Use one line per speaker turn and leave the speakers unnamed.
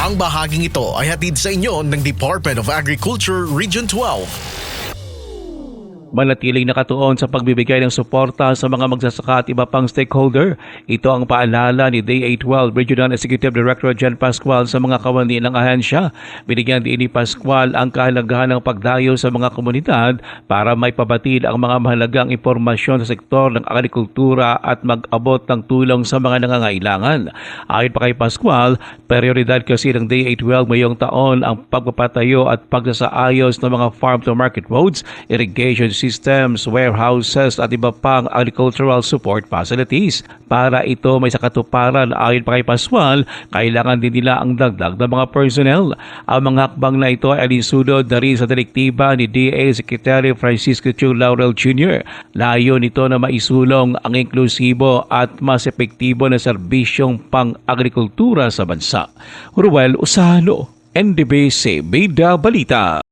Ang bahaging ito ay hatid sa inyo ng Department of Agriculture Region 12.
Manatiling nakatuon sa pagbibigay ng suporta sa mga magsasaka at iba pang stakeholder. Ito ang paalala ni DA12 Regional Executive Director Jen Pascual sa mga kawani ng ahensya. Binigyan din ni Pascual ang kahalagahan ng pagdayo sa mga komunidad para may pabatid ang mga mahalagang impormasyon sa sektor ng agrikultura at mag-abot ng tulong sa mga nangangailangan. Ayon pa kay Pascual, prioridad kasi ng DA12 ngayong taon ang pagpapatayo at pagsasaayos ng mga farm-to-market roads, irrigation systems, warehouses at iba pang agricultural support facilities. Para ito may sakatuparan, ayon pa kay Pascual, kailangan din nila ang dagdag ng mga personnel. Ang mga hakbang na ito ay alisunod na rin sa direktiba ni DA Secretary Francisco Chu Laurel Jr. Layo nito na maisulong ang inklusibo at mas epektibo na serbisyong pang-agrikultura sa bansa. Ruel Usano, NDBC Bida Balita.